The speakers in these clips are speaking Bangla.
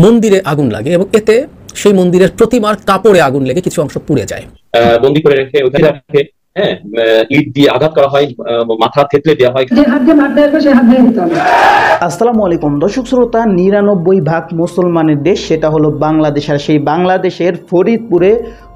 মন্দিরে আগুন লাগে এবং এতে সেই মন্দিরের প্রতিমার কাপড়ে আগুন লেগে কিছু অংশ পুড়ে যায়। বন্দি করে রেখে ওখানে রাখে, হ্যাঁ, ইট দিয়ে আঘাত করা হয়, মাথা থেতলে দেওয়া হয়। আসসালামু আলাইকুম দর্শক শ্রোতা, ৯৯% মুসলমানের দেশ সেটা হলো বাংলাদেশ। আর সেই বাংলাদেশের ফরিদপুরে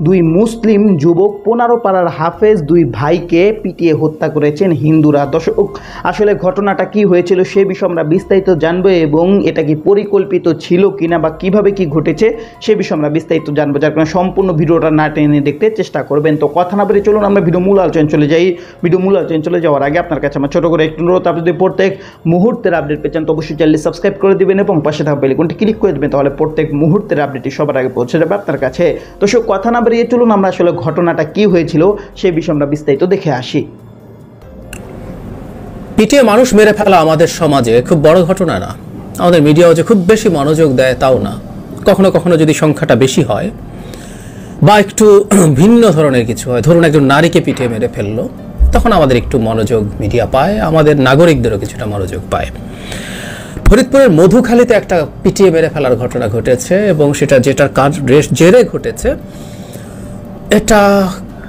দুই মুসলিম যুবক ১৫ পাড়ার হাফেজ দুই ভাইকে পিটিয়ে হত্যা করেছেন হিন্দুরা। দর্শক, আসলে ঘটনাটা কি হয়েছিল সে বিষয়ে আমরা বিস্তারিত জানবো এবং এটা কি পরিকল্পিত ছিল কিনা বা কিভাবে কি ঘটেছে সে বিষয়ে আমরা বিস্তারিত জানবো, যার কারণে সম্পূর্ণ ভিডিওটা না টেনে দেখতে চেষ্টা করবেন। তো কথা না বলে চলুন আমরা ভিডিও মূল আলোচনা চলে যাই। ভিডিও মূল আলোচনা চলে যাওয়ার আগে আপনার কাছে আমার ছোটো করে একটু অনুরোধ, আপনি যদি প্রত্যেক মুহূর্তের আপডেট পেয়েছেন তো অবশ্যই চ্যানেলটি সাবস্ক্রাইব করে দিবেন এবং পাশে থাকা বেল আইকনটি ক্লিক করে দেবেন, তাহলে প্রত্যেক মুহূর্তের আপডেটটি সবার আগে পৌঁছে যাবে আপনার কাছে। তো সব কথা না বেরিয়ে চলুন আমরা আসলে ঘটনাটা কি হয়েছিল সেই বিষয়ে আমরা বিস্তারিত দেখে আসি। পিটিয়ে মানুষ মেরে ফেলা আমাদের সমাজে খুব বড় ঘটনা না, আমাদের মিডিয়াও যে খুব বেশি মনোযোগ দেয় তাও না। কখনো কখনো যদি সংখ্যাটা বেশি হয় বা একটু ভিন্ন ধরনের কিছু হয়, ধরুন একজন নারীকে পিটিয়ে মেরে ফেললো, তখন আমাদের একটু মনোযোগ মিডিয়া পায়, আমাদের নাগরিকদেরও কিছুটা মনোযোগ পায়। ফরিদপুরের মধুখালীতে একটা পিটিয়ে মেরে ফেলার ঘটনা ঘটেছে এবং সেটা যেটার জেরে ঘটেছে এটা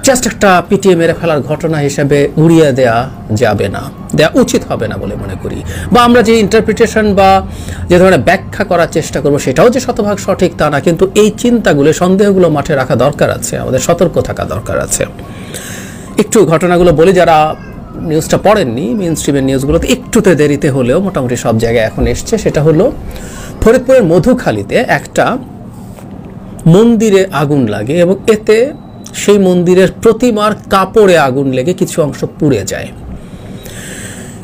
জাস্ট একটা পিটিয়ে মেরে ফেলার ঘটনা হিসেবে উড়িয়ে দেয়া যাবে না, দেওয়া উচিত হবে না বলে মনে করি। বা আমরা যে ইন্টারপ্রিটেশন বা যে ধরনের ব্যাখ্যা করার চেষ্টা করবো সেটাও যে শতভাগ সঠিক তা না, কিন্তু এই চিন্তাগুলো, সন্দেহগুলো মাঠে রাখা দরকার আছে, আমাদের সতর্ক থাকা দরকার আছে। একটু ঘটনাগুলো বলি, যারা নিউজটা পড়েননি, মেইন স্ট্রিমের নিউজগুলোতে একটুতে দেরিতে হলেও মোটামুটি সব জায়গায় এখন এসছে। সেটা হলো ফরিদপুরের মধুখালীতে একটা মন্দিরে আগুন লাগে এবং এতে সেই মন্দিরের প্রতিমার কাপড়ে আগুন লেগে কিছু অংশ পুড়ে যায়।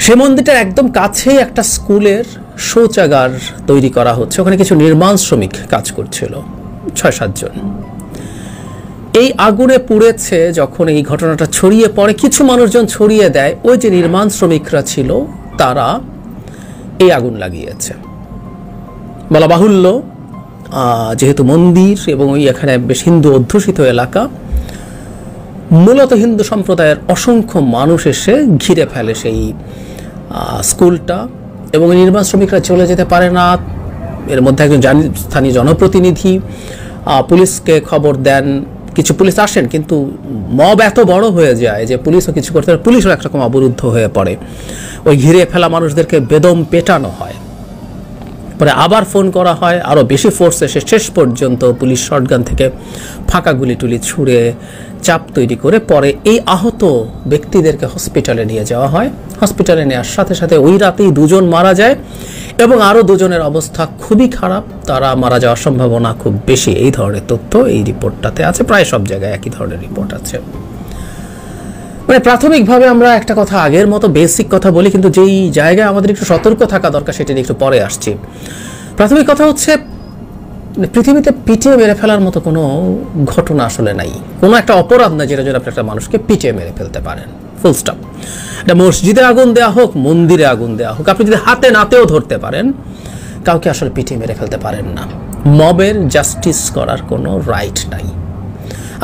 সে মন্দিরটার একদম কাছেই একটা স্কুলের শৌচাগার তৈরি করা হচ্ছে, ওখানে কিছু নির্মাণ শ্রমিক কাজ করছিল, ৬-৭ জন। এই আগুনে পুড়েছে। যখন এই ঘটনাটা ছড়িয়ে পড়ে, কিছু মানুষজন ছড়িয়ে দেয়, ওই যে নির্মাণ শ্রমিকরা ছিল তারা এই আগুন লাগিয়েছে। বলা বাহুল্য, যেহেতু মন্দির এবং ওই এখানে বেশ হিন্দু অধ্যুষিত এলাকা, মূলত হিন্দু সম্প্রদায়ের অসংখ্য মানুষ এসে ঘিরে ফেলে সেই স্কুলটা এবং নির্মাণ শ্রমিকরা চলে যেতে পারে না। এর মধ্যে একজন স্থানীয় জনপ্রতিনিধি পুলিশকে খবর দেন, কিছু পুলিশ আসেন, কিন্তু মব এত বড় হয়ে যায় যে পুলিশও কিছু করতে পারে, পুলিশও একরকম অবরুদ্ধ হয়ে পড়ে। ওই ঘিরে ফেলা মানুষদেরকে বেদম পেটানো হয়, পরে আবার ফোন করা হয়, আরও বেশি ফোর্স এসে শেষ পর্যন্ত পুলিশ শটগান থেকে ফাঁকা গুলি টুলি ছুঁড়ে চাপ তৈরি করে পরে এই আহত ব্যক্তিদেরকে হসপিটালে নিয়ে যাওয়া হয়। হসপিটালে নেওয়ার সাথে সাথে ওই রাতেই 2 জন মারা যায় এবং আরও 2 জনের অবস্থা খুবই খারাপ, তারা মারা যাওয়ার সম্ভাবনা খুব বেশি। এই ধরনের তথ্য এই রিপোর্টটাতে আছে, প্রায় সব জায়গায় একই ধরনের রিপোর্ট আছে। মানে প্রাথমিকভাবে আমরা একটা কথা আগের মতো বেসিক কথা বলি, কিন্তু যেই জায়গায় আমাদের একটু সতর্ক থাকা দরকার সেটা নিয়ে একটু পরে আসছি। প্রাথমিক কথা হচ্ছে, পৃথিবীতে পিটিয়ে মেরে ফেলার মতো কোনো ঘটনা আসলে নাই, কোনো একটা অপরাধ না যেটা জন্য আপনি একটা মানুষকে পিটিয়ে মেরে ফেলতে পারেন, ফুল স্টপ। এটা মসজিদে আগুন দেওয়া হোক, মন্দিরে আগুন দেওয়া হোক, আপনি যদি হাতে নাতেও ধরতে পারেন, কাউকে আসলে পিটিয়ে মেরে ফেলতে পারেন না। মবের জাস্টিস করার কোনো রাইট নাই।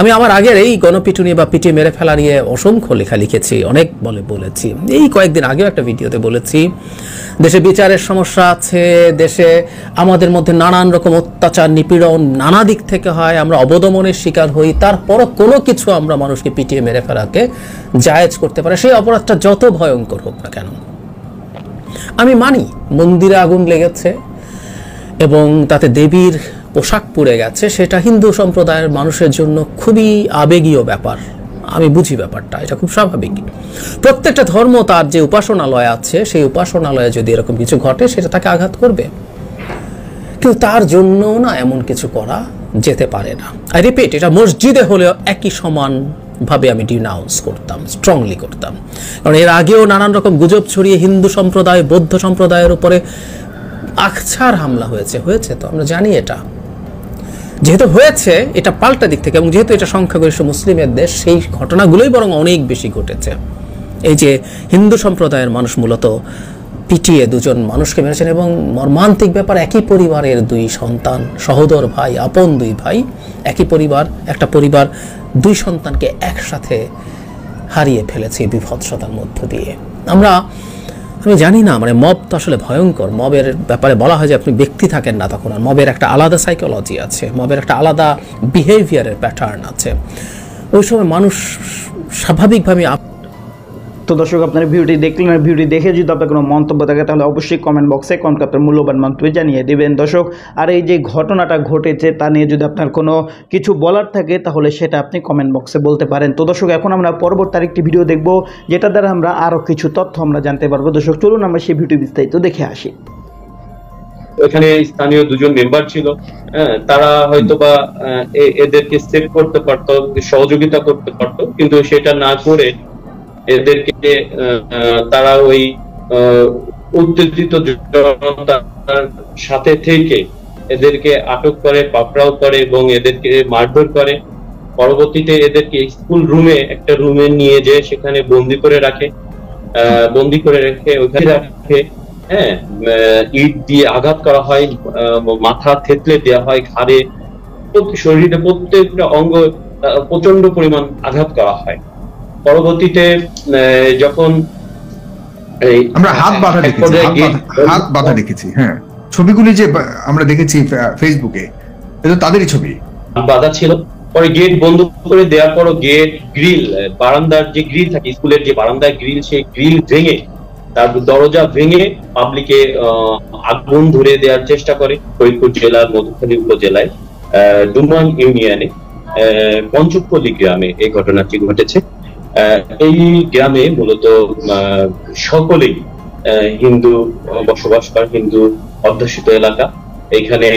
আমি আমার আগের এই গণপিটুনি বা পিটিয়ে মেরে ফেলা নিয়ে অসংখ্য লেখা লিখেছি, অনেক বলেছি। এই কয়েকদিন আগেও একটা ভিডিওতে বলেছি, দেশে বিচারের সমস্যা আছে, দেশে আমাদের মধ্যে নানান রকম অত্যাচার নিপীড়ন নানা দিক থেকে হয়, আমরা অবদমনের শিকার হই, তারপরও কোনো কিছু আমরা মানুষকে পিটিয়ে মেরে ফেলাকে জায়েজ করতে পারে, সেই অপরাধটা যত ভয়ঙ্কর হোক না কেন। আমি মানি মন্দিরে আগুন লেগেছে এবং তাতে দেবীর পোশাক পুড়ে গেছে, সেটা হিন্দু সম্প্রদায়ের মানুষের জন্য খুবই আবেগীয় ব্যাপার, আমি বুঝি ব্যাপারটা, এটা খুব স্বাভাবিক। প্রত্যেকটা ধর্ম তার যে উপাসনালয় আছে, সেই উপাসনালয়ে যদি এরকম কিছু ঘটে সেটা তাকে আঘাত করবে, কিন্তু তার জন্য না এমন কিছু করা যেতে পারে না। আই রিপিট, এটা মসজিদে হলেও একই সমানভাবে আমি ডিনাউন্স করতাম, স্ট্রংলি করতাম। কারণ এর আগেও নানান রকম গুজব ছড়িয়ে হিন্দু সম্প্রদায়, বৌদ্ধ সম্প্রদায়ের উপরে আকছার হামলা হয়েছে তো আমরা জানি। এটা যেহেতু হয়েছে, এটা পাল্টা দিক থেকে, এবং যেহেতু এটা সংখ্যাগরিষ্ঠ মুসলিমের দেশ, সেই ঘটনাগুলোই বরং অনেক বেশি ঘটেছে। এই যে হিন্দু সম্প্রদায়ের মানুষ মূলত পিটিয়ে 2 জন মানুষকে মেরেছেন এবং মর্মান্তিক ব্যাপার, একই পরিবারের 2 সন্তান, সহোদর ভাই, আপন 2 ভাই, একই পরিবার, একটা পরিবার 2 সন্তানকে একসাথে হারিয়ে ফেলেছে বিভৎসতার মধ্য দিয়ে। আমি জানি না, মানে মব তো আসলে ভয়ঙ্কর। মবের ব্যাপারে বলা হয় যে আপনি ব্যক্তি থাকেন না তখন, আর মবের একটা আলাদা সাইকোলজি আছে, মবের একটা আলাদা বিহেভিয়ারের প্যাটার্ন আছে। ওই সময় মানুষ স্বাভাবিকভাবে। তো দর্শক, আপনার ভিডিওটি দেখলেন, আর ভিডিওটি দেখে যদি আপনার কোনো মন্তব্য থাকে তাহলে অবশ্যই কমেন্ট বক্সে কমেন্ট আপনার মূল্যবান মন্তব্য জানিয়ে দেবেন দর্শক। আর এই যে ঘটনাটা ঘটেছে তা নিয়ে যদি আপনার কোনো কিছু বলার থাকে তাহলে সেটা আপনি কমেন্ট বক্সে বলতে পারেন। তো দর্শক, এখন আমরা পরবর্তী আরেকটি ভিডিও দেখব, যেটা দ্বারা আমরা আরও কিছু তথ্য আমরা জানতে পারবো। দর্শক চলুন আমরা সেই ভিডিও বিস্তারিত দেখে আসি। এখানে স্থানীয় দুজন মেম্বার ছিল, তারা হয়তোবা এদেরকে সেভ করতে পারতো, সহযোগিতা করতে পারতো, কিন্তু সেটা না করে এদেরকে তারা ওই উত্তেজিত জনতার সাথে থেকে এদেরকে আটক করে, পাকড়াও করে এবং এদেরকে মারধর করে। পরবর্তীতে এদেরকে স্কুল রুমে, একটা রুমে নিয়ে যেয়ে সেখানে বন্দি করে রেখে ওখানে রাখে। ইট দিয়ে আঘাত করা হয়, মাথা থেতলে দেওয়া হয়, ঘাড়ে, শরীরে প্রত্যেকটা অঙ্গ প্রচন্ড পরিমাণ আঘাত করা হয়। পরবর্তীতে যখন আমরা হাত বাঁধা দেখেছি, হ্যাঁ, ছবিগুলি যে আমরা দেখেছি ফেসবুকে, এটা তাদেরই ছবি, বাধা ছিল। পরে গেট বন্ধ করে দেওয়ার পরও গেট, গ্রিল, বারান্দার যে গ্রিল থাকে স্কুলের, যে বারান্দার গ্রিল, সেই গ্রিল ভেঙে, তার দরজা ভেঙে পাবলিকে আগুন ধরে দেওয়ার চেষ্টা করে। ফরিদপুর জেলার মধুখালী উপজেলায় ডুমান ইউনিয়নে পঞ্চপল্লী গ্রামে এই ঘটনাটি ঘটেছে। এই গ্রামে মূলত সকলেই হিন্দু বসবাস করে, হিন্দু অধ্যুষিত এলাকা। এখানে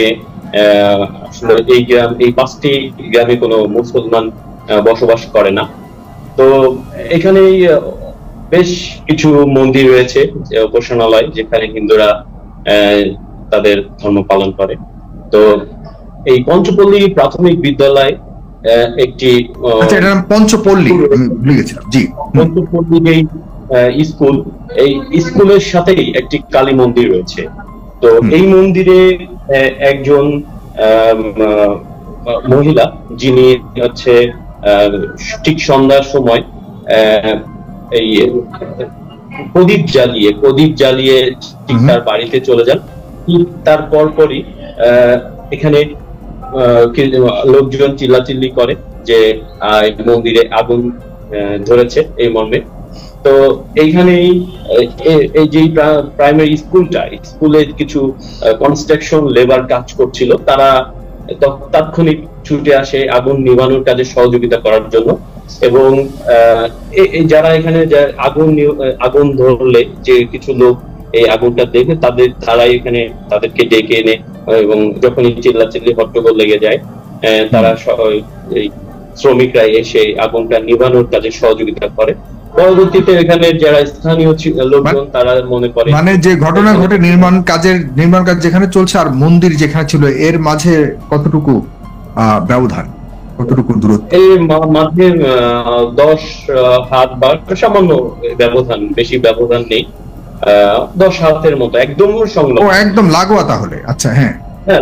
এই 5টি গ্রামে কোনো মুসলমান বসবাস করে না। তো এখানে বেশ কিছু মন্দির রয়েছে, উপাসনালয়, যেখানে হিন্দুরা তাদের ধর্ম পালন করে। তো এই পঞ্চপল্লী প্রাথমিক বিদ্যালয় একটি পঞ্চপল্লী, ভুলে গেছিলাম, জি, পঞ্চপল্লী এই স্কুল, এই স্কুলের সাথেই একটি কালী মন্দির রয়েছে। তো এই মন্দিরে একজন মহিলা, যিনি হচ্ছে ঠিক সন্ধ্যার সময় এই প্রদীপ জ্বালিয়ে ঠিক তার বাড়িতে চলে যান। তার পরপরই এখানে লোকজন চিল্লাচিল্লি করে যে মন্দিরে আগুন ধরেছে, এই মর্মে। তো এইখানেই এই যে প্রাইমারি স্কুলে কিছু কনস্ট্রাকশন লেবার কাজ করছিল, তারা তাৎক্ষণিক ছুটে আসে আগুন নিভানোর কাজে সহযোগিতা করার জন্য। এবং যারা এখানে আগুন ধরলে যে কিছু লোক এই আগুনটা দেখে তারাই এখানে তাদেরকে ডেকে এনে, এবং যখনই চিল্লাচিল্লি হট্টগোল লেগে যায়, তারা এই শ্রমিকরা এসে আগুনটা নিভানোর কাজে সহযোগিতা করে। পরবর্তীতে এখানে যারা স্থানীয় লোকজন, তারা মনে করে, মানে যে ঘটনা ঘটে নির্মাণ কাজ যেখানে চলছে আর মন্দির যেখানে ছিল, এর মাঝে কতটুকু ব্যবধান, কতটুকু দূরত্ব? এই মাঝে 10 হাত বা সামান্য ব্যবধান, বেশি ব্যবধান নেই, 10 হাতের মতো, একদম সংলগ্ন। একদম লাগোয়া তাহলে। আচ্ছা, হ্যাঁ,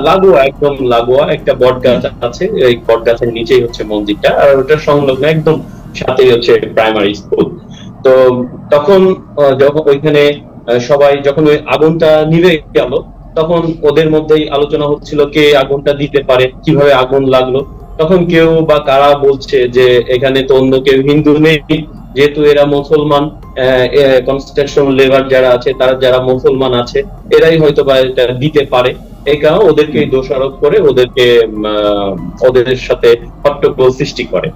লাগোয়া, একদম লাগোয়া। একটা বট গাছ আছে, এই বট গাছের নিচেই হচ্ছে মন্দিরটা, আর ওটা সংলগ্ন একদম সাথেই হচ্ছে প্রাইমারি স্কুল। তো তখন যখন ওইখানে সবাই, যখন ওই আগুনটা নিভে গেল, তখন ওদের মধ্যেই আলোচনা হচ্ছিল কে আগুনটা দিতে পারে, কিভাবে আগুন লাগলো। তখন কেউ বা কারা বলছে যে এখানে তো অন্য কেউ হিন্দু নেই, যেহেতু এরা মুসলমান, কনস্ট্রাকশন লেবার যারা আছে, তারা যারা মুসলমান আছে, এরাই হয়তো বা এটা দিতে পারে। এই কারণে ওদেরকে দোষারোপ করে ওদের সাথে হট্টগোল সৃষ্টি করে।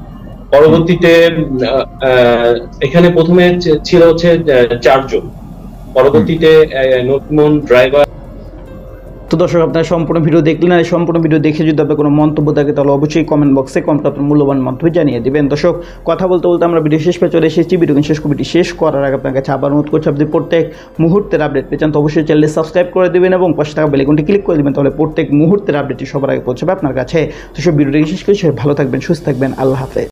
পরবর্তীতে এখানে প্রথমে ছিল হচ্ছে 4 জন, পরবর্তীতে নতুন ড্রাইভার। তো দর্শক, আপনারা সম্পূর্ণ ভিডিও দেখলেন, আর সম্পূর্ণ ভিডিও দেখে যদি আপনার কোনো মন্তব্য থাকে তাহলে অবশ্যই কমেন্ট বক্সে কমেন্ট আপনার মূল্যবান মন্তব্য জানিয়ে দেবেন। দর্শক, কথা বলতে বলতে আমরা ভিডিও শেষ পেয়ে চলে এসেছি। ভিডিও শেষ করার আগে আপনার কাছে আবার অনুরোধ করছি, আপনি প্রত্যেক মুহূর্তের আপডেট পেয়ে চান তো অবশ্যই চ্যানেলটি সাবস্ক্রাইব করে দেবেন এবং পাশে থাকা বেল আইকনটি ক্লিক করে দেবেন, তাহলে প্রত্যেক মুহূর্তের আপডেটটি সবার আগে পৌঁছাবে আপনার কাছে। তো সব ভিডিওটি শেষ করে ভালো থাকবেন, সুস্থ থাকবেন, আল্লাহ হাফেজ।